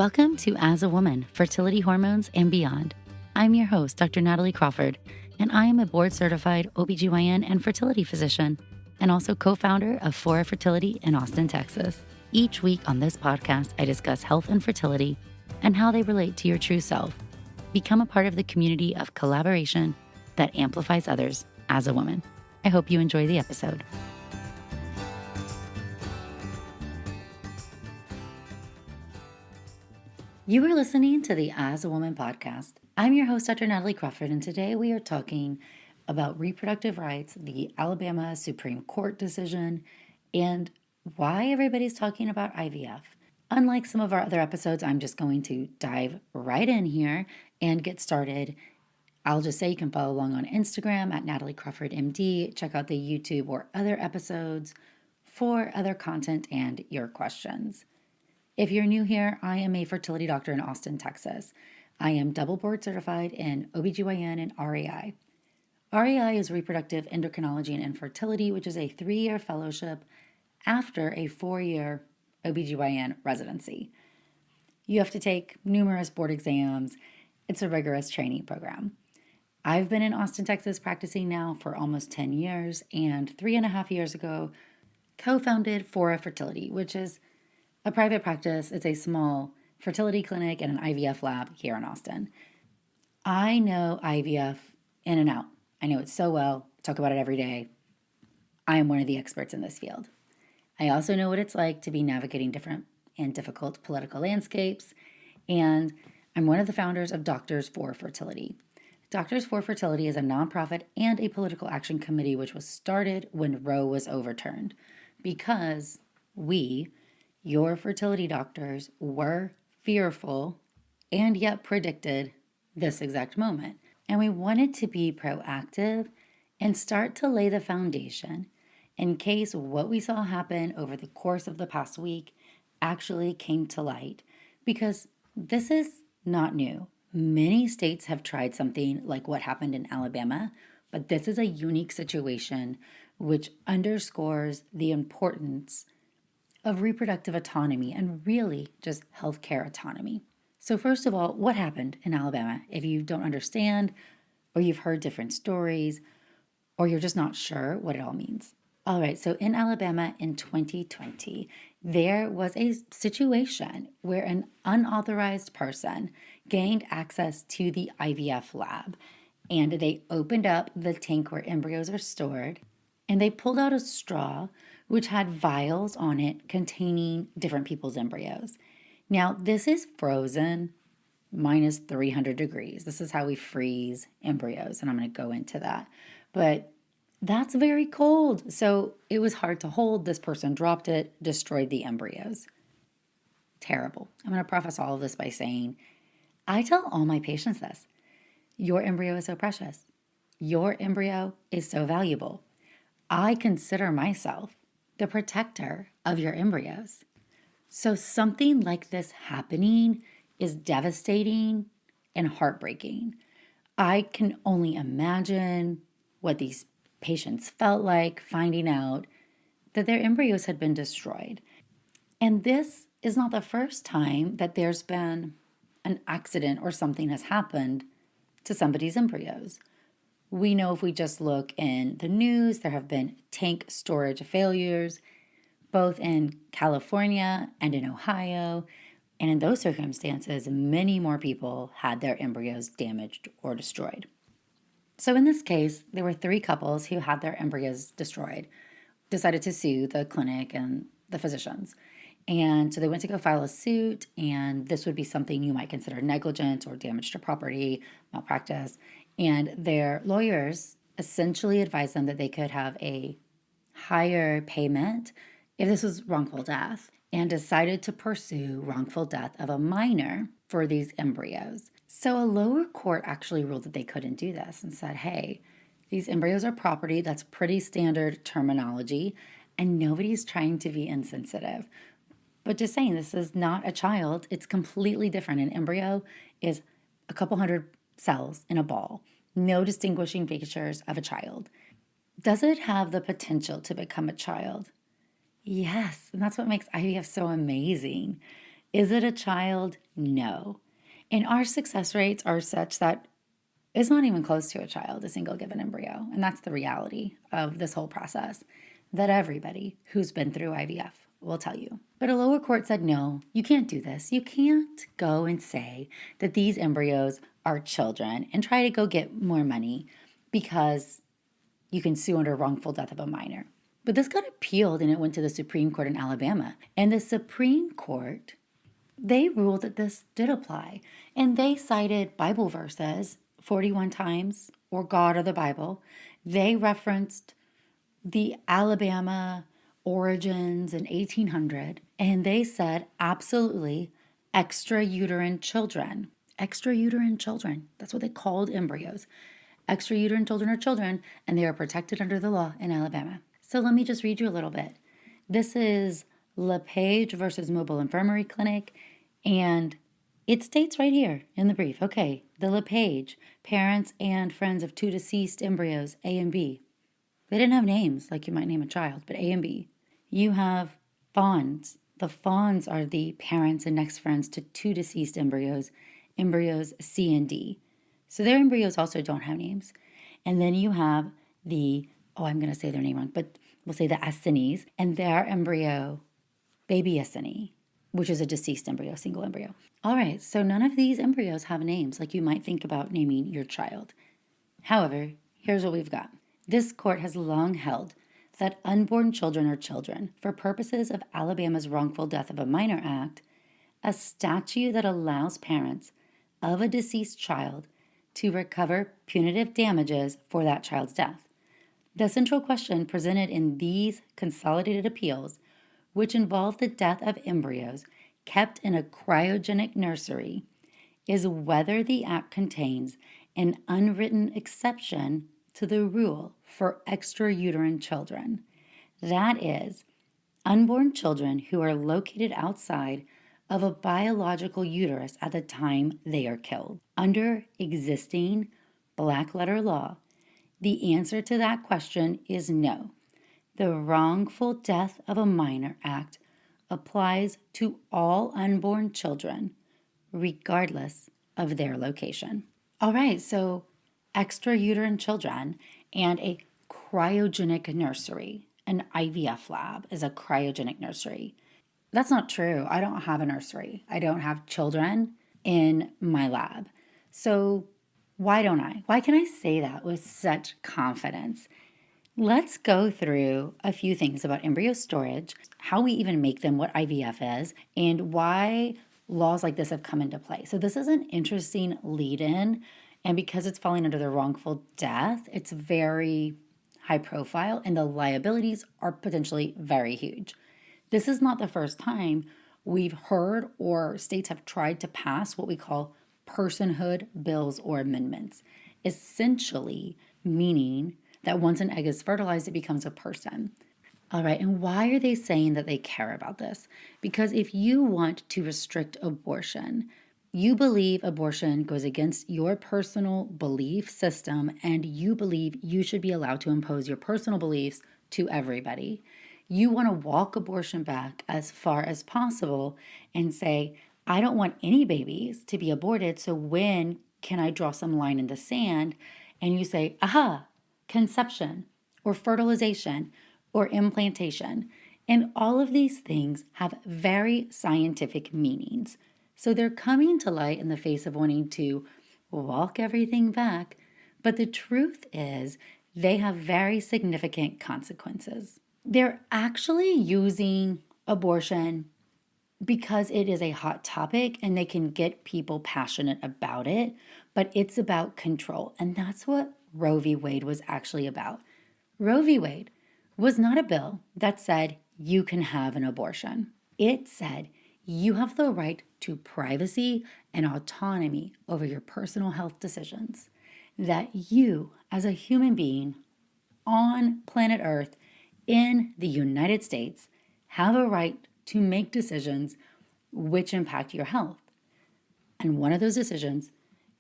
Welcome to As a Woman, Fertility Hormones and Beyond. I'm your host, Dr. Natalie Crawford, and I am a board-certified OBGYN and fertility physician, and also co-founder of Fora Fertility in Austin, Texas. Each week on this podcast, I discuss health and fertility and how they relate to your true self. Become a part of the community of collaboration that amplifies others as a woman. I hope you enjoy the episode. You are listening to the As a Woman podcast. I'm your host, Dr. Natalie Crawford, and today we are talking about reproductive rights, the Alabama Supreme Court decision, and why everybody's talking about IVF. Unlike some of our other episodes, I'm just going to dive right in here and get started. I'll just say you can follow along on Instagram at nataliecrawfordmd, check out the YouTube or other episodes for other content and your questions. If you're new here, I am a fertility doctor in Austin, Texas. I am double board certified in OBGYN and REI. REI is reproductive endocrinology and infertility, which is a 3-year fellowship after a 4-year OBGYN residency. You have to take numerous board exams. It's a rigorous training program. I've been in Austin, Texas practicing now for almost 10 years, and 3.5 years ago, co-founded Fora Fertility, which is a private practice. It's a small fertility clinic and an IVF lab here in Austin. I know IVF in and out. I know it so well. I talk about it every day. I am one of the experts in this field. I also know what it's like to be navigating different and difficult political landscapes, and I'm one of the founders of Doctors for Fertility. Doctors for Fertility is a nonprofit and a political action committee which was started when Roe was overturned because we, your fertility doctors, were fearful and yet predicted this exact moment. And we wanted to be proactive and start to lay the foundation in case what we saw happen over the course of the past week actually came to light. Because this is not new. Many states have tried something like what happened in Alabama, but this is a unique situation which underscores the importance of reproductive autonomy and really just healthcare autonomy. So first of all, what happened in Alabama? If you don't understand, or you've heard different stories, or you're just not sure what it all means. All right, so in Alabama in 2020, there was a situation where an unauthorized person gained access to the IVF lab, and they opened up the tank where embryos are stored, and they pulled out a straw which had vials on it containing different people's embryos. Now, this is frozen minus 300 degrees. This is how we freeze embryos, and I'm going to go into that. But that's very cold, so it was hard to hold. This person dropped it, destroyed the embryos. Terrible. I'm going to preface all of this by saying, I tell all my patients this. Your embryo is so precious. Your embryo is so valuable. I consider myself the protector of your embryos. So something like this happening is devastating and heartbreaking. I can only imagine what these patients felt like finding out that their embryos had been destroyed. And this is not the first time that there's been an accident or something has happened to somebody's embryos. We know if we just look in the news, there have been tank storage failures, both in California and in Ohio. And in those circumstances, many more people had their embryos damaged or destroyed. So in this case, there were 3 couples who had their embryos destroyed, decided to sue the clinic and the physicians. And so they went to go file a suit, and this would be something you might consider negligent or damage to property, malpractice. And their lawyers essentially advised them that they could have a higher payment if this was wrongful death, and decided to pursue wrongful death of a minor for these embryos. So a lower court actually ruled that they couldn't do this and said, hey, these embryos are property. That's pretty standard terminology, and nobody's trying to be insensitive. But just saying, this is not a child. It's completely different. An embryo is a couple hundred cells in a ball. No distinguishing features of a child. Does it have the potential to become a child? Yes, and that's what makes IVF so amazing. Is it a child? No. And our success rates are such that it's not even close to a child, a single given embryo. And that's the reality of this whole process that everybody who's been through IVF will tell you. But a lower court said, no, you can't do this. You can't go and say that these embryos are children and try to go get more money because you can sue under wrongful death of a minor. But this got appealed and it went to the Supreme Court in Alabama. And the Supreme Court, they ruled that this did apply. And they cited Bible verses 41 times, or God or the Bible. They referenced the Alabama origins in 1800, and they said absolutely extrauterine children. Extrauterine children. That's what they called embryos. Extrauterine children are children, and they are protected under the law in Alabama. So let me just read you a little bit. This is LePage versus Mobile Infirmary Clinic, and it states right here in the brief, okay, the LePage, parents and friends of two deceased embryos, A and B. They didn't have names like you might name a child, but A and B. You have fawns. The fawns are the parents and next friends to two deceased embryos, embryos C and D. So their embryos also don't have names. And then you have the, I'm going to say their name wrong, but we'll say the Asinies, and their embryo, baby Asini, which is a deceased embryo, single embryo. All right, so none of these embryos have names like you might think about naming your child. However, here's what we've got. This court has long held that unborn children are children for purposes of Alabama's Wrongful Death of a Minor Act, a statute that allows parents of a deceased child to recover punitive damages for that child's death. The central question presented in these consolidated appeals, which involve the death of embryos kept in a cryogenic nursery, is whether the act contains an unwritten exception to the rule for extrauterine children. That is, unborn children who are located outside of a biological uterus at the time they are killed. Under existing black letter law, the answer to that question is no. The Wrongful Death of a Minor Act applies to all unborn children, regardless of their location. All right, so extrauterine children and a cryogenic nursery. An IVF lab is a cryogenic nursery. That's not true. I don't have a nursery. I don't have children in my lab. So why don't I? Why can I say that with such confidence? Let's go through a few things about embryo storage, how we even make them, what IVF is, and why laws like this have come into play. So this is an interesting lead-in, and because it's falling under the wrongful death, it's very high profile, and the liabilities are potentially very huge. This is not the first time we've heard or states have tried to pass what we call personhood bills or amendments, essentially meaning that once an egg is fertilized, it becomes a person. All right, and why are they saying that they care about this? Because if you want to restrict abortion, you believe abortion goes against your personal belief system, and you believe you should be allowed to impose your personal beliefs to everybody. You want to walk abortion back as far as possible and say, I don't want any babies to be aborted, so when can I draw some line in the sand? And you say, aha, conception or fertilization or implantation. And all of these things have very scientific meanings. So they're coming to light in the face of wanting to walk everything back. But the truth is, they have very significant consequences. They're actually using abortion because it is a hot topic and they can get people passionate about it, but it's about control. And that's what Roe v. Wade was actually about. Roe v. Wade was not a bill that said you can have an abortion. It said you have the right to privacy and autonomy over your personal health decisions. That you, as a human being on planet Earth in the United States, have a right to make decisions which impact your health. And one of those decisions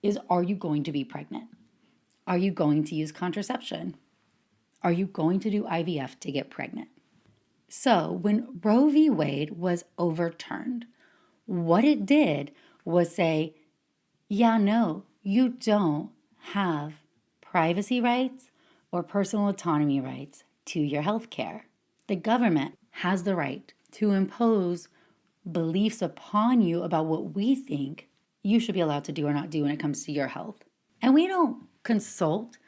is, are you going to be pregnant? Are you going to use contraception? Are you going to do IVF to get pregnant? So when Roe v. Wade was overturned, What it did was say, yeah, no, you don't have privacy rights or personal autonomy rights to your health care. The government has the right to impose beliefs upon you about what we think you should be allowed to do or not do when it comes to your health. And we don't consult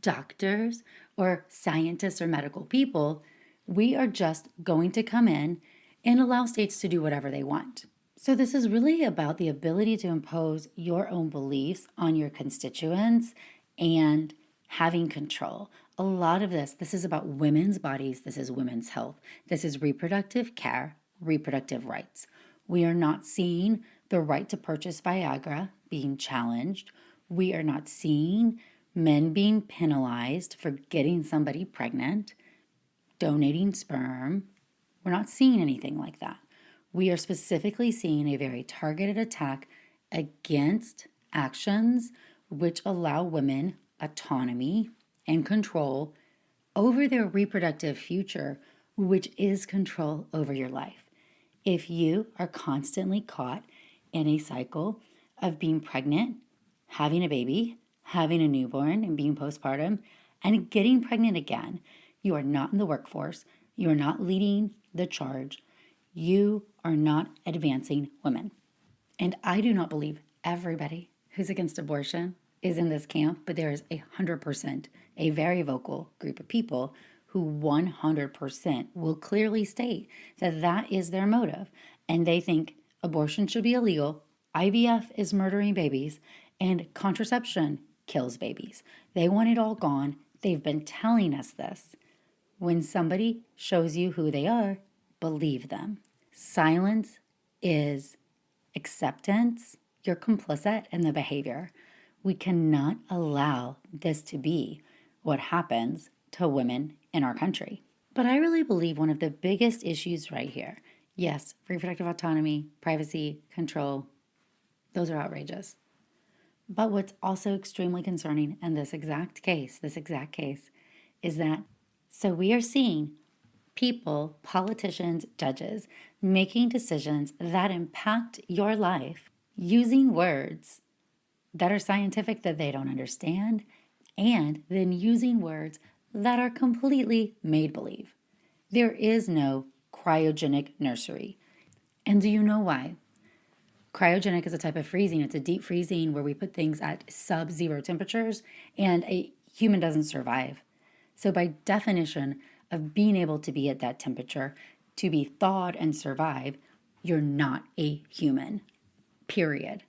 doctors or scientists or medical people. We are just going to come in and allow states to do whatever they want. So this is really about the ability to impose your own beliefs on your constituents and having control. A lot of this is about women's bodies. This is women's health. This is reproductive care, reproductive rights. We are not seeing the right to purchase Viagra being challenged. We are not seeing men being penalized for getting somebody pregnant, donating sperm. We're not seeing anything like that. We are specifically seeing a very targeted attack against actions which allow women autonomy and control over their reproductive future, which is control over your life. If you are constantly caught in a cycle of being pregnant, having a baby, having a newborn, and being postpartum, and getting pregnant again, you are not in the workforce. You are not leading the charge. You are not advancing women. And I do not believe everybody who's against abortion is in this camp, but there is 100%, a very vocal group of people who 100% will clearly state that that is their motive. And they think abortion should be illegal, IVF is murdering babies, and contraception kills babies. They want it all gone. They've been telling us this. When somebody shows you who they are, believe them. Silence is acceptance. You're complicit in the behavior. We cannot allow this to be what happens to women in our country. But I really believe one of the biggest issues right here, yes, reproductive autonomy, privacy, control, those are outrageous. But what's also extremely concerning in this exact case, is that so we are seeing people, politicians, judges, making decisions that impact your life using words that are scientific that they don't understand, and then using words that are completely made-believe. There is no cryogenic nursery. And do you know why? Cryogenic is a type of freezing. It's a deep freezing where we put things at sub-zero temperatures and a human doesn't survive. So by definition of being able to be at that temperature, to be thawed and survive, you're not a human, period.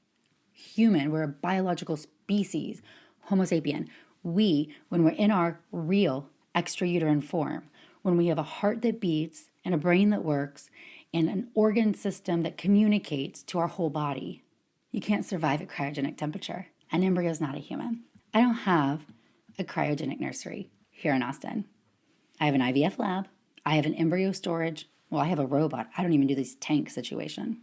Human, we're a biological species, Homo sapien. We, when we're in our real extrauterine form, when we have a heart that beats and a brain that works and an organ system that communicates to our whole body, you can't survive at cryogenic temperature. An embryo is not a human. I don't have a cryogenic nursery here in Austin. I have an IVF lab. I have an embryo storage. Well, I have a robot. I don't even do this tank situation.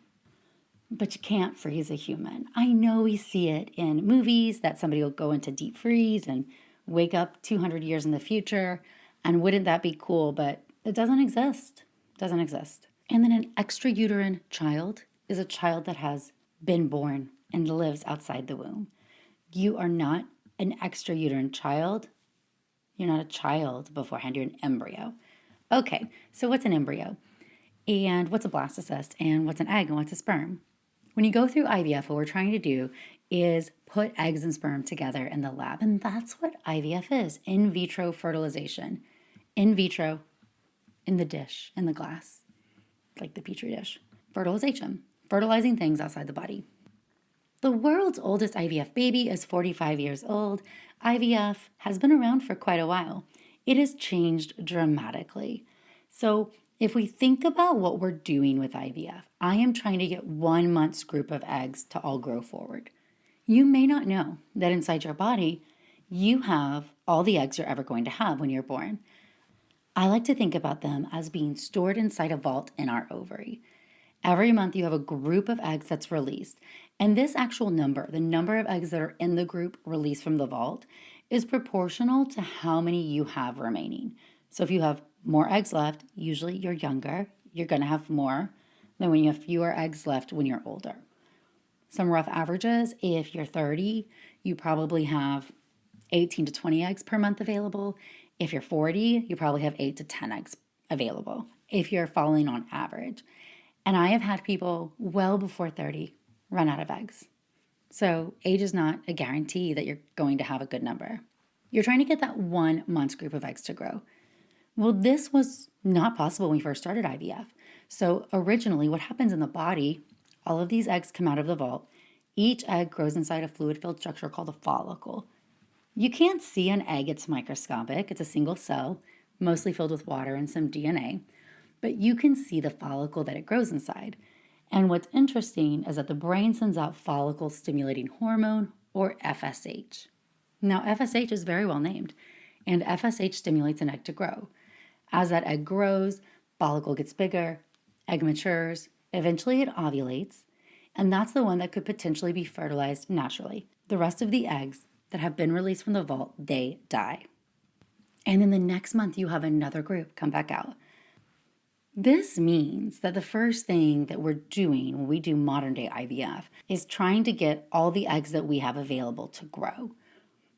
But you can't freeze a human. I know we see it in movies that somebody will go into deep freeze and wake up 200 years in the future. And wouldn't that be cool? But it doesn't exist. It doesn't exist. And then an extrauterine child is a child that has been born and lives outside the womb. You are not an extrauterine child. You're not a child beforehand. You're an embryo. Okay, so what's an embryo? And what's a blastocyst? And what's an egg? And what's a sperm? When you go through IVF, what we're trying to do is put eggs and sperm together in the lab. And that's what IVF is, in vitro fertilization. In vitro, in the dish, in the glass, like the petri dish. Fertilization, fertilizing things outside the body. The world's oldest IVF baby is 45 years old. IVF has been around for quite a while. It has changed dramatically. So if we think about what we're doing with IVF, I am trying to get 1 month's group of eggs to all grow forward. You may not know that inside your body, you have all the eggs you're ever going to have when you're born. I like to think about them as being stored inside a vault in our ovary. Every month you have a group of eggs that's released. And this actual number, the number of eggs that are in the group released from the vault, is proportional to how many you have remaining. So if you have more eggs left, usually you're younger, you're going to have more than when you have fewer eggs left when you're older. Some rough averages: if you're 30, you probably have 18 to 20 eggs per month available. If you're 40, you probably have 8 to 10 eggs available if you're falling on average. And I have had people well before 30 run out of eggs. So age is not a guarantee that you're going to have a good number. You're trying to get that 1 month's group of eggs to grow. Well, this was not possible when we first started IVF. So originally, what happens in the body, all of these eggs come out of the vault. Each egg grows inside a fluid-filled structure called a follicle. You can't see an egg, it's microscopic. It's a single cell, mostly filled with water and some DNA. But you can see the follicle that it grows inside. And what's interesting is that the brain sends out follicle-stimulating hormone, or FSH. Now, FSH is very well named, and FSH stimulates an egg to grow. As that egg grows, follicle gets bigger, egg matures, eventually it ovulates, and that's the one that could potentially be fertilized naturally. The rest of the eggs that have been released from the vault, they die. And in the next month, you have another group come back out. This means that the first thing that we're doing when we do modern day IVF is trying to get all the eggs that we have available to grow.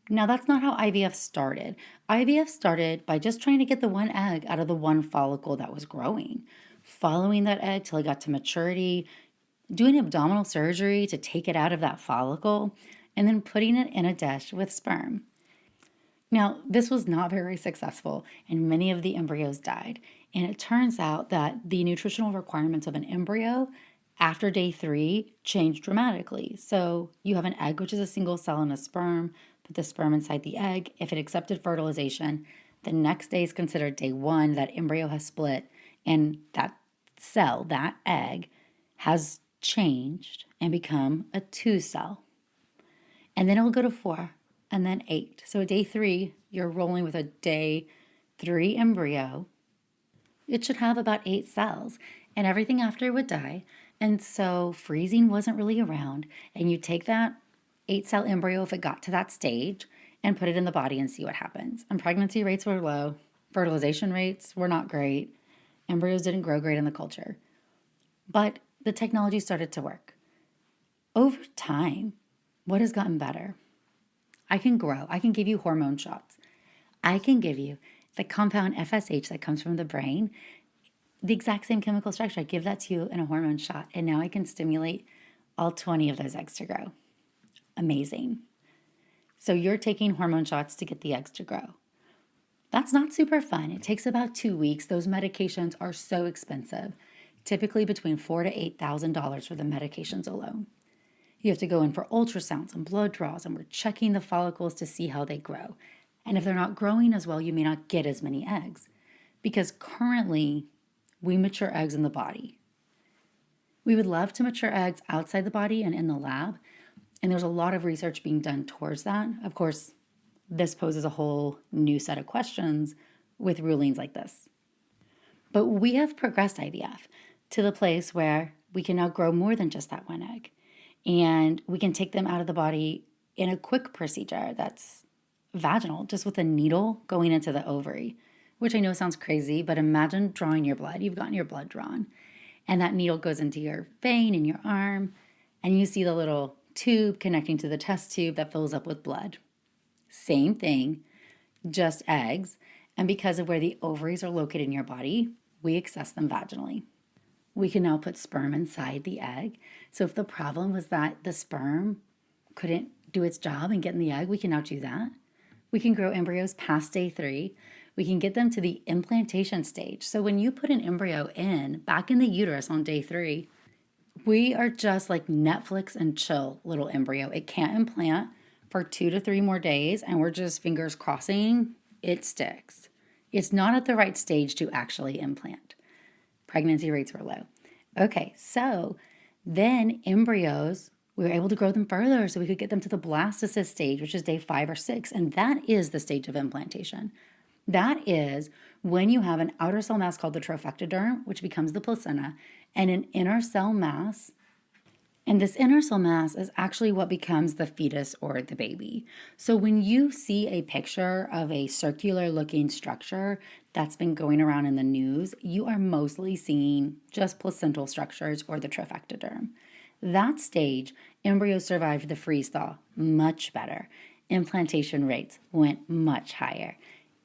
Now, that's not how IVF started. IVF started by just trying to get the one egg out of the one follicle that was growing, following that egg till it got to maturity, doing abdominal surgery to take it out of that follicle, and then putting it in a dish with sperm. Now, this was not very successful, and many of the embryos died. And it turns out that the nutritional requirements of an embryo after day 3 changed dramatically. So you have an egg, which is a single cell, and a sperm. Put the sperm inside the egg. If it accepted fertilization, the next day is considered day 1. That embryo has split, and that cell, that egg, has changed and become a 2 cell. And then it'll go to 4, and then 8. So at day 3, you're rolling with a day 3 embryo. It should have about 8 cells, and everything after would die. And so freezing wasn't really around. And you take that 8-cell embryo, if it got to that stage, and put it in the body and see what happens. And pregnancy rates were low. Fertilization rates were not great. Embryos didn't grow great in the culture. But the technology started to work. Over time, what has gotten better? I can grow. I can give you hormone shots. I can give you the compound FSH that comes from the brain, the exact same chemical structure. I give that to you in a hormone shot, and now I can stimulate all 20 of those eggs to grow. Amazing. So you're taking hormone shots to get the eggs to grow. That's not super fun. It takes about 2 weeks. Those medications are so expensive, typically between $4,000 to $8,000 for the medications alone. You have to go in for ultrasounds and blood draws, and we're checking the follicles to see how they grow. And if they're not growing as well, you may not get as many eggs, because currently we mature eggs in the body. We would love to mature eggs outside the body and in the lab, and there's a lot of research being done towards that. Of course, this poses a whole new set of questions with rulings like this. But we have progressed IVF to the place where we can now grow more than just that one egg, and we can take them out of the body in a quick procedure that's vaginal, just with a needle going into the ovary, which I know sounds crazy, but imagine drawing your blood. You've gotten your blood drawn, and that needle goes into your vein in your arm, and you see the little tube connecting to the test tube that fills up with blood. Same thing, just eggs, and because of where the ovaries are located in your body, we access them vaginally. We can now put sperm inside the egg. So if the problem was that the sperm couldn't do its job and get in the egg, we can now do that. We can grow embryos past day 3. We can get them to the implantation stage. So when you put an embryo back in the uterus on day 3, we are just like Netflix and chill little embryo. It can't implant for 2 to 3 more days, and we're just fingers crossing it sticks. It's not at the right stage to actually implant. Pregnancy rates were low. Okay, so then embryos, we were able to grow them further so we could get them to the blastocyst stage, which is day 5 or 6, and that is the stage of implantation. That is when you have an outer cell mass called the trophectoderm, which becomes the placenta, and an inner cell mass And this inner cell mass is actually what becomes the fetus or the baby. So when you see a picture of a circular looking structure that's been going around in the news, you are mostly seeing just placental structures or the trophectoderm. That stage, embryos survived the freeze thaw much better. Implantation rates went much higher.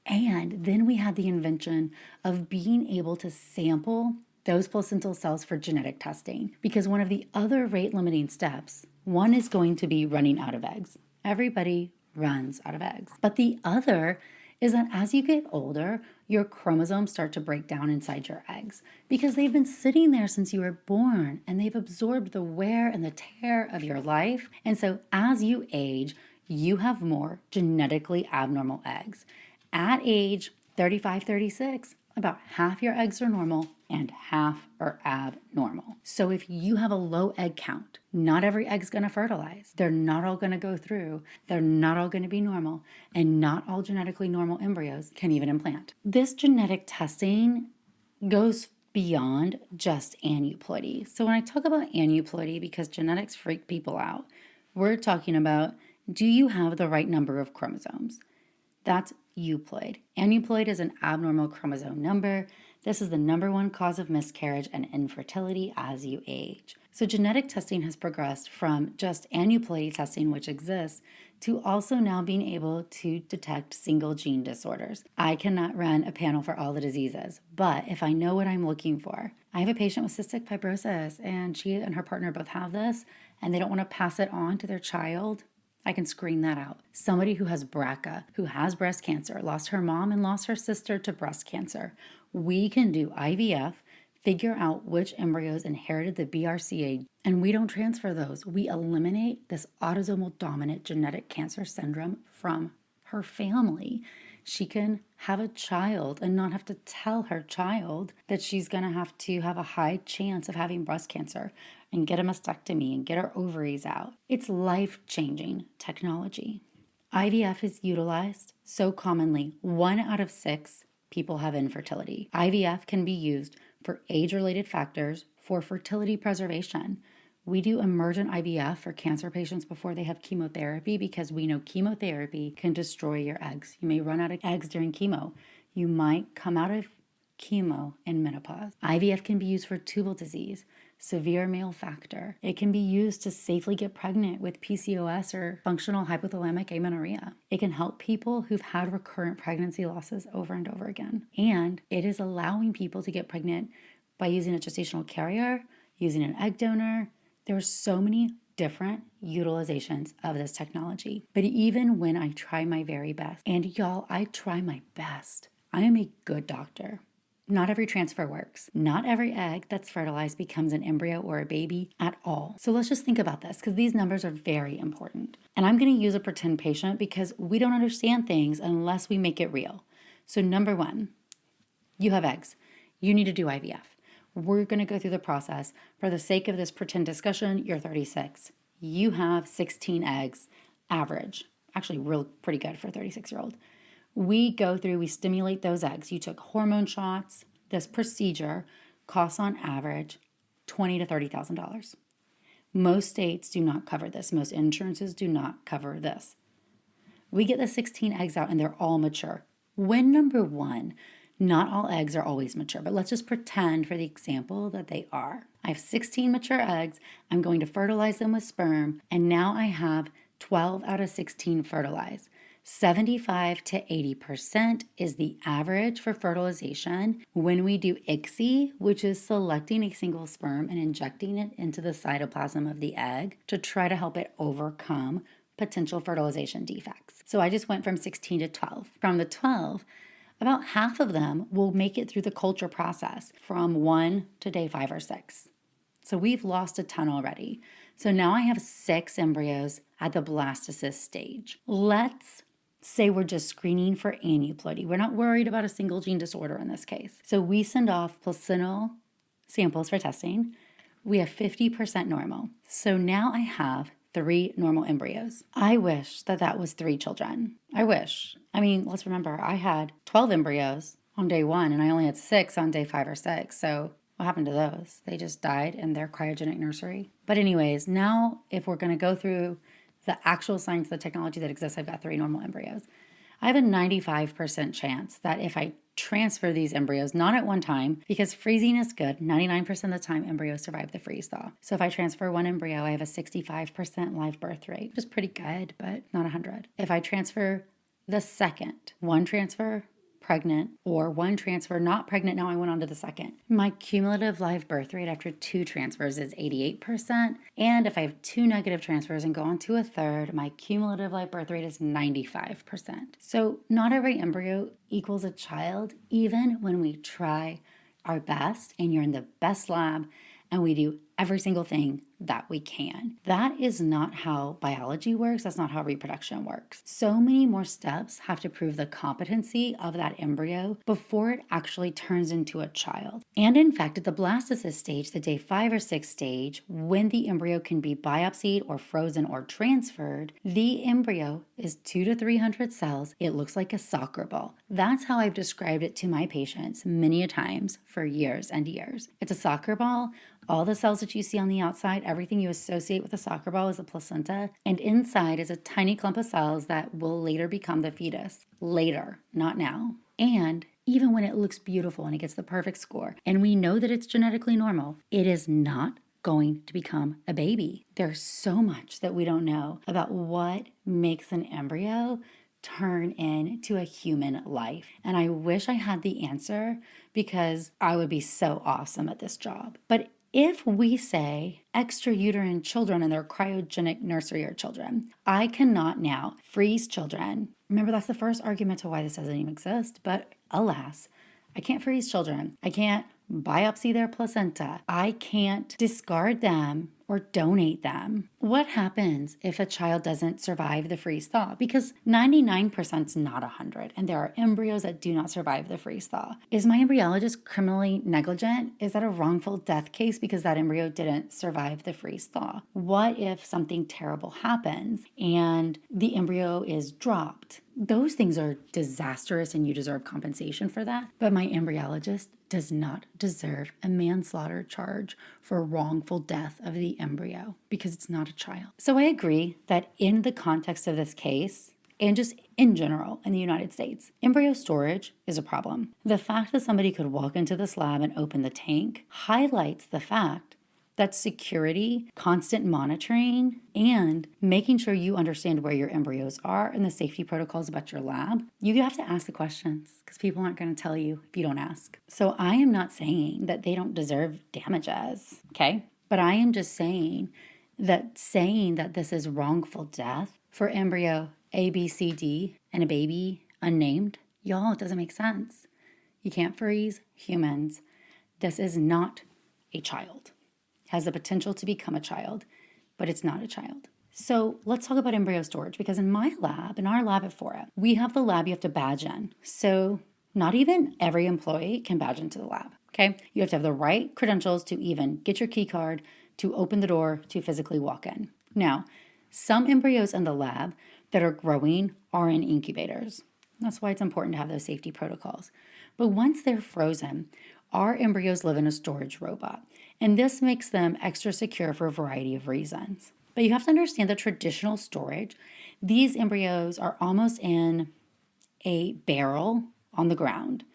And then we had the invention of being able to sample those placental cells for genetic testing, because one of the other rate limiting steps, one is going to be running out of eggs. Everybody runs out of eggs. But the other is that as you get older, your chromosomes start to break down inside your eggs because they've been sitting there since you were born and they've absorbed the wear and the tear of your life. And so as you age, you have more genetically abnormal eggs. At age 35, 36, about half your eggs are normal and half are abnormal. So if you have a low egg count, not every egg's going to fertilize. They're not all going to go through. They're not all going to be normal. And not all genetically normal embryos can even implant. This genetic testing goes beyond just aneuploidy. So when I talk about aneuploidy, because genetics freak people out, we're talking about, do you have the right number of chromosomes? That's euploid. Aneuploid is an abnormal chromosome number. This is the number one cause of miscarriage and infertility as you age. So genetic testing has progressed from just aneuploidy testing, which exists, to also now being able to detect single gene disorders. I cannot run a panel for all the diseases, but if I know what I'm looking for, I have a patient with cystic fibrosis and she and her partner both have this and they don't want to pass it on to their child. I can screen that out. Somebody who has BRCA, who has breast cancer, lost her mom and lost her sister to breast cancer. We can do IVF, figure out which embryos inherited the BRCA, and we don't transfer those. We eliminate this autosomal dominant genetic cancer syndrome from her family. She can have a child and not have to tell her child that she's going to have a high chance of having breast cancer and get a mastectomy and get her ovaries out. It's life-changing technology. IVF is utilized so commonly. 1 out of 6 people have infertility. IVF can be used for age-related factors for fertility preservation. We do emergent IVF for cancer patients before they have chemotherapy because we know chemotherapy can destroy your eggs. You may run out of eggs during chemo. You might come out of chemo in menopause. IVF can be used for tubal disease, severe male factor. It can be used to safely get pregnant with PCOS or functional hypothalamic amenorrhea. It can help people who've had recurrent pregnancy losses over and over again. And it is allowing people to get pregnant by using a gestational carrier, using an egg donor. There are so many different utilizations of this technology. But even when I try my very best, and y'all, I try my best. I am a good doctor. Not every transfer works. Not every egg that's fertilized becomes an embryo or a baby at all. So let's just think about this because these numbers are very important. And I'm going to use a pretend patient because we don't understand things unless we make it real. So number 1, you have eggs. You need to do IVF. We're going to go through the process. For the sake of this pretend discussion, you're 36. You have 16 eggs, average. Actually, real pretty good for a 36-year-old. We go through, we stimulate those eggs. You took hormone shots. This procedure costs on average $20,000 to $30,000. Most states do not cover this. Most insurances do not cover this. We get the 16 eggs out and they're all mature. When number 1, not all eggs are always mature, but let's just pretend for the example that they are. I have 16 mature eggs. I'm going to fertilize them with sperm, and now I have 12 out of 16 fertilized. 75 to 80% is the average for fertilization when we do ICSI, which is selecting a single sperm and injecting it into the cytoplasm of the egg to try to help it overcome potential fertilization defects. So I just went from 16 to 12. From the 12, about half of them will make it through the culture process from 1 to day 5 or 6. So we've lost a ton already. So now I have 6 embryos at the blastocyst stage. Let's say we're just screening for aneuploidy. We're not worried about a single gene disorder in this case. So we send off placental samples for testing. We have 50% normal. So now I have 3 normal embryos. I wish that was 3 children. I wish. I mean, let's remember, I had 12 embryos on day 1 and I only had 6 on day 5 or 6. So What happened to those? They just died in their cryogenic nursery. But anyways, now if we're going to go through the actual science, the technology that exists, I've got 3 normal embryos. I have a 95% chance that if I transfer these embryos, not at one time, because freezing is good, 99% of the time embryos survive the freeze thaw. So if I transfer one embryo, I have a 65% live birth rate, which is pretty good, but not 100. If I transfer the second, one transfer, pregnant, or one transfer, not pregnant, now I went on to the second. My cumulative live birth rate after 2 transfers is 88%. And if I have 2 negative transfers and go on to a third, my cumulative live birth rate is 95%. So not every embryo equals a child, even when we try our best and you're in the best lab and we do every single thing that we can. That is not how biology works. That's not how reproduction works. So many more steps have to prove the competency of that embryo before it actually turns into a child. And in fact, at the blastocyst stage, the day 5 or 6 stage, when the embryo can be biopsied or frozen or transferred, the embryo is 200 to 300 cells. It looks like a soccer ball. That's how I've described it to my patients many a times for years and years. It's a soccer ball. All the cells that you see on the outside, everything you associate with a soccer ball is a placenta, and inside is a tiny clump of cells that will later become the fetus. Later, not now. And even when it looks beautiful and it gets the perfect score, and we know that it's genetically normal, it is not going to become a baby. There's so much that we don't know about what makes an embryo turn into a human life. And I wish I had the answer because I would be so awesome at this job. But if we say extrauterine children and their cryogenic nursery are children, I cannot now freeze children. Remember, that's the first argument to why this doesn't even exist. But alas, I can't freeze children. I can't biopsy their placenta. I can't discard them or donate them. What happens if a child doesn't survive the freeze thaw? Because 99% is not 100, and there are embryos that do not survive the freeze thaw. Is my embryologist criminally negligent? Is that a wrongful death case because that embryo didn't survive the freeze thaw? What if something terrible happens and the embryo is dropped? Those things are disastrous and you deserve compensation for that. But my embryologist does not deserve a manslaughter charge for wrongful death of the embryo because it's not a child. So I agree that in the context of this case, and just in general in the United States, embryo storage is a problem. The fact that somebody could walk into this lab and open the tank highlights the fact that security, constant monitoring, and making sure you understand where your embryos are and the safety protocols about your lab, you have to ask the questions because people aren't going to tell you if you don't ask. So I am not saying that they don't deserve damages, okay? But I am just saying that this is wrongful death for embryo A, B, C, D, and a baby unnamed, y'all, it doesn't make sense. You can't freeze humans. This is not a child. Has the potential to become a child, but it's not a child. So let's talk about embryo storage, because in my lab, in our lab at Fora, we have the lab you have to badge in. So not even every employee can badge into the lab, okay? You have to have the right credentials to even get your key card, to open the door, to physically walk in. Now, some embryos in the lab that are growing are in incubators. That's why it's important to have those safety protocols. But once they're frozen, our embryos live in a storage robot, and this makes them extra secure for a variety of reasons. But you have to understand that traditional storage, these embryos are almost in a barrel on the ground.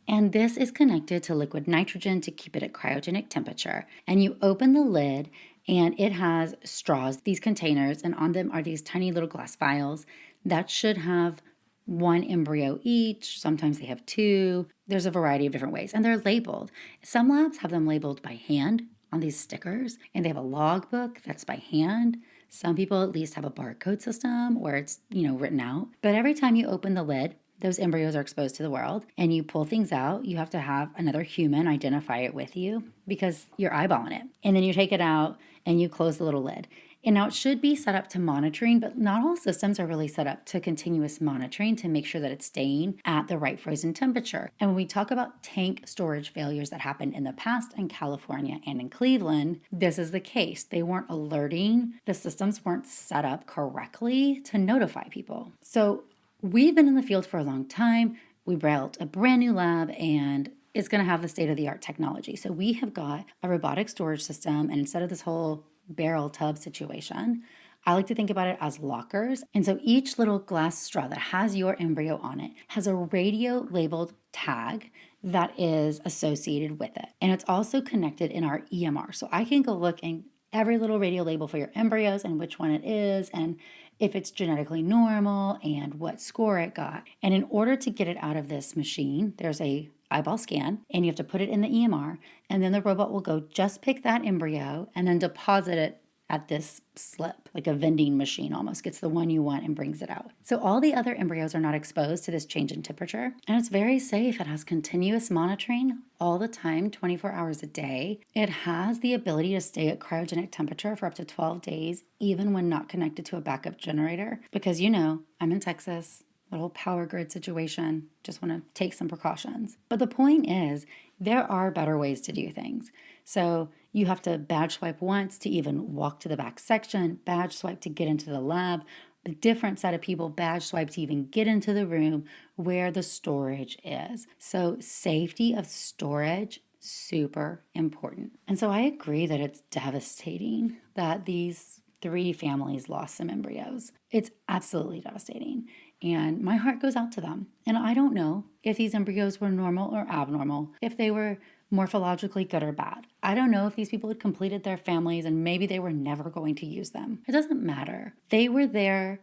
And this is connected to liquid nitrogen to keep it at cryogenic temperature. And you open the lid and it has straws, these containers, and on them are these tiny little glass vials that should have 1 embryo each. Sometimes they have 2. There's a variety of different ways, and they're labeled. Some labs have them labeled by hand on these stickers, and they have a logbook that's by hand. Some people at least have a barcode system where it's, written out. But every time you open the lid, those embryos are exposed to the world, and you pull things out, you have to have another human identify it with you because you're eyeballing it. And then you take it out and you close the little lid. And now it should be set up to monitoring, but not all systems are really set up to continuous monitoring to make sure that it's staying at the right frozen temperature. And when we talk about tank storage failures that happened in the past in California and in Cleveland, this is the case. They weren't alerting, the systems weren't set up correctly to notify people. So we've been in the field for a long time. We built a brand new lab, and is going to have the state-of-the-art technology. So we have got a robotic storage system, and instead of this whole barrel tub situation, I like to think about it as lockers. And so each little glass straw that has your embryo on it has a radio labeled tag that is associated with it. And it's also connected in our EMR. So I can go look in every little radio label for your embryos and which one it is, and if it's genetically normal and what score it got. And in order to get it out of this machine, there's a eyeball scan, and you have to put it in the EMR, and then the robot will go just pick that embryo and then deposit it at this slip, like a vending machine almost, gets the one you want and brings it out. So all the other embryos are not exposed to this change in temperature, and it's very safe. It has continuous monitoring all the time, 24 hours a day. It has the ability to stay at cryogenic temperature for up to 12 days, even when not connected to a backup generator, because I'm in Texas, little power grid situation, just want to take some precautions. But the point is, there are better ways to do things. So you have to badge swipe once to even walk to the back section, badge swipe to get into the lab, a different set of people badge swipe to even get into the room where the storage is. So safety of storage, super important. And so I agree that it's devastating that these 3 families lost some embryos. It's absolutely devastating. And my heart goes out to them. And I don't know if these embryos were normal or abnormal, if they were morphologically good or bad. I don't know if these people had completed their families and maybe they were never going to use them. It doesn't matter. They were their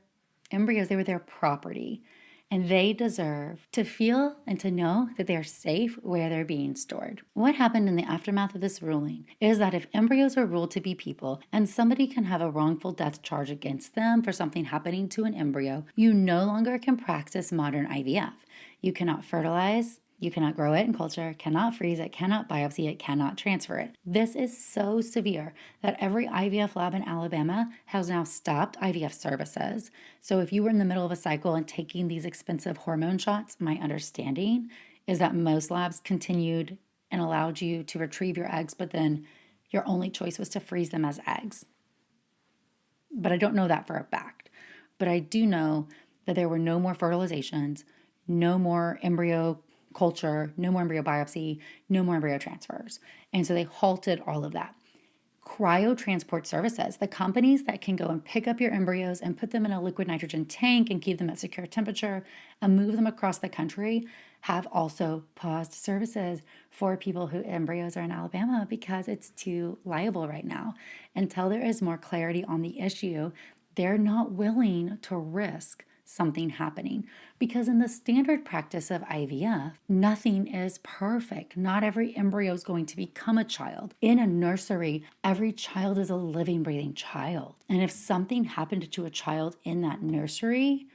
embryos, they were their property. And they deserve to feel and to know that they are safe where they're being stored. What happened in the aftermath of this ruling is that if embryos are ruled to be people and somebody can have a wrongful death charge against them for something happening to an embryo, you no longer can practice modern IVF. You cannot fertilize, you cannot grow it in culture, cannot freeze it, cannot biopsy it, cannot transfer it. This is so severe that every IVF lab in Alabama has now stopped IVF services. So if you were in the middle of a cycle and taking these expensive hormone shots, my understanding is that most labs continued and allowed you to retrieve your eggs, but then your only choice was to freeze them as eggs. But I don't know that for a fact. But I do know that there were no more fertilizations, no more embryo culture, no more embryo biopsy, no more embryo transfers. And so they halted all of that. Cryotransport services, the companies that can go and pick up your embryos and put them in a liquid nitrogen tank and keep them at secure temperature and move them across the country, have also paused services for people whose embryos are in Alabama because it's too liable right now. Until there is more clarity on the issue, they're not willing to risk something happening, because in the standard practice of IVF, nothing is perfect. Not every embryo is going to become a child. In a nursery, every child is a living, breathing child. And if something happened to a child in that nursery,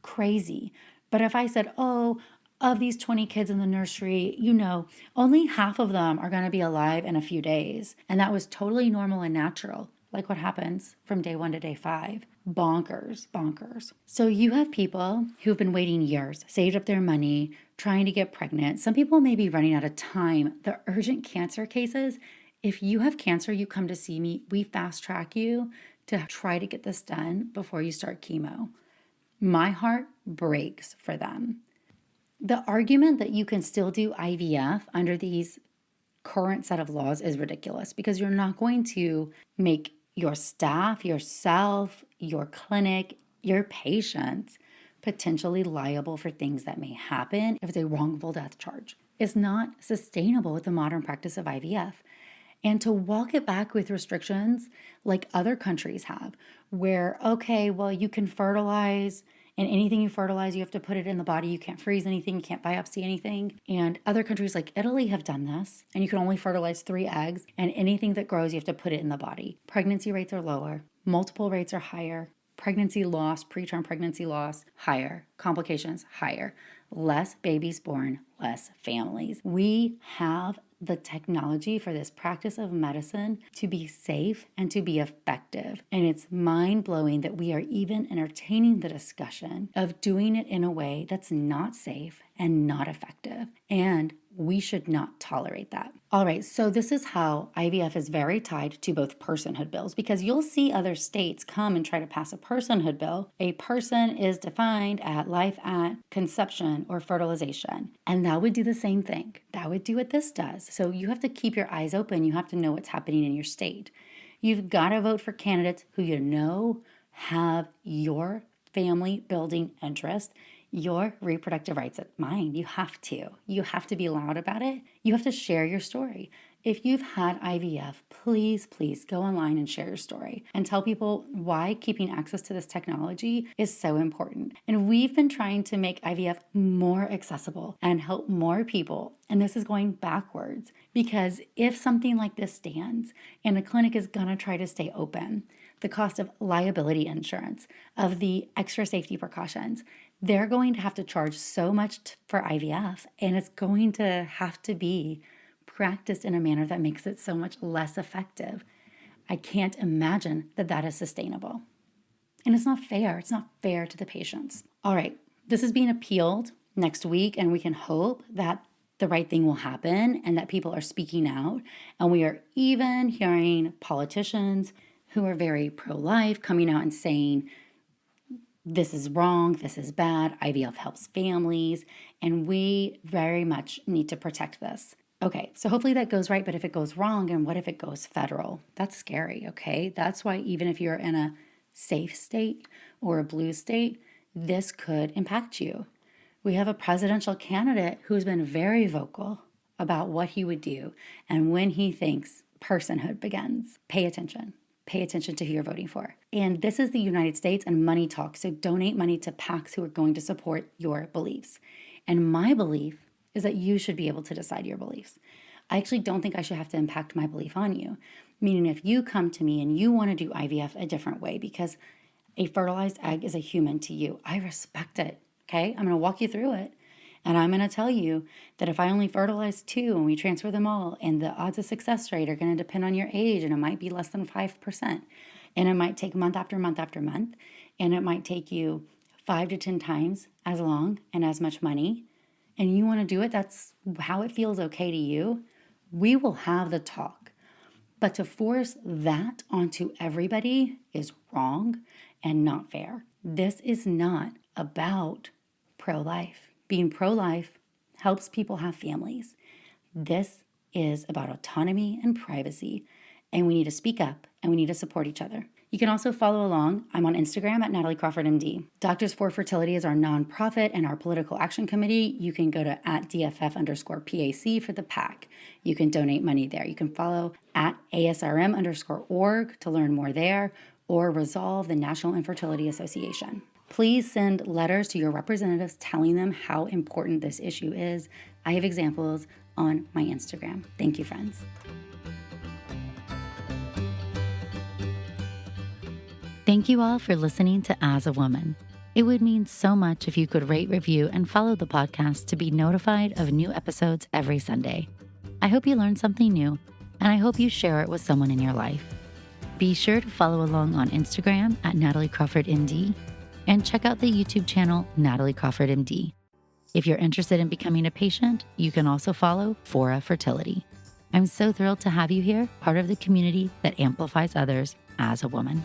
crazy. But if I said, of these 20 kids in the nursery, only half of them are going to be alive in a few days, and that was totally normal and natural, like what happens from day 1 to day 5. Bonkers. So you have people who've been waiting years, saved up their money, trying to get pregnant. Some people may be running out of time. The urgent cancer cases, if you have cancer, you come to see me, we fast track you to try to get this done before you start chemo. My heart breaks for them. The argument that you can still do IVF under these current set of laws is ridiculous, because you're not going to make your staff, yourself, your clinic, your patients potentially liable for things that may happen if it's a wrongful death charge. It's not sustainable with the modern practice of IVF. And to walk it back with restrictions like other countries have, where, you can fertilize, and anything you fertilize, you have to put it in the body. You can't freeze anything, you can't biopsy anything. And other countries like Italy have done this, and you can only fertilize 3 eggs, and anything that grows, you have to put it in the body. Pregnancy rates are lower, multiple rates are higher, pregnancy loss, preterm pregnancy loss, higher, complications, higher, less babies born, less families. We have the technology for this practice of medicine to be safe and to be effective. And it's mind-blowing that we are even entertaining the discussion of doing it in a way that's not safe and not effective. And We should not tolerate that. All right, so this is how IVF is very tied to both personhood bills, because you'll see other states come and try to pass a personhood bill. A person is defined at life at conception or fertilization, and that would do the same thing. That would do what this does. So you have to keep your eyes open. You have to know what's happening in your state. You've got to vote for candidates who you know have your family building interest, your reproductive rights at mind. You have to. You have to be loud about it. You have to share your story. If you've had IVF, please go online and share your story and tell people why keeping access to this technology is so important. And we've been trying to make IVF more accessible and help more people. And this is going backwards, because if something like this stands and a clinic is going to try to stay open, the cost of liability insurance, of the extra safety precautions, they're going to have to charge so much for IVF, and it's going to have to be practiced in a manner that makes it so much less effective. I can't imagine that that is sustainable. And it's not fair. It's not fair to the patients. All right, this is being appealed next week, and we can hope that the right thing will happen and that people are speaking out. And we are even hearing politicians who are very pro-life coming out and saying, this is wrong, this is bad, IVF helps families, and we very much need to protect this. Okay, so hopefully that goes right, but if it goes wrong, and what if it goes federal? That's scary, okay? That's why even if you're in a safe state or a blue state, this could impact you. We have a presidential candidate who's been very vocal about what he would do and when he thinks personhood begins. Pay attention. Pay attention to who you're voting for. And this is the United States, and money talks. So donate money to PACs who are going to support your beliefs. And my belief is that you should be able to decide your beliefs. I actually don't think I should have to impact my belief on you. Meaning if you come to me and you want to do IVF a different way because a fertilized egg is a human to you, I respect it, okay? I'm going to walk you through it. And I'm going to tell you that if I only fertilize 2 and we transfer them all, and the odds of success rate are going to depend on your age, and it might be less than 5%. And it might take month after month after month. And it might take you 5 to 10 times as long and as much money. And you want to do it, that's how it feels okay to you. We will have the talk. But to force that onto everybody is wrong and not fair. This is not about pro-life. Being pro-life helps people have families. This is about autonomy and privacy, and we need to speak up and we need to support each other. You can also follow along. I'm on Instagram at nataliecrawfordmd. Doctors for Fertility is our nonprofit and our political action committee. You can go to @DFF_PAC for the PAC. You can donate money there. You can follow @ASRM_org to learn more there, or Resolve, the National Infertility Association. Please send letters to your representatives telling them how important this issue is. I have examples on my Instagram. Thank you, friends. Thank you all for listening to As a Woman. It would mean so much if you could rate, review, and follow the podcast to be notified of new episodes every Sunday. I hope you learned something new, and I hope you share it with someone in your life. Be sure to follow along on Instagram at nataliecrawfordmd, and check out the YouTube channel, Natalie Crawford MD. If you're interested in becoming a patient, you can also follow Fora Fertility. I'm so thrilled to have you here, part of the community that amplifies others as a woman.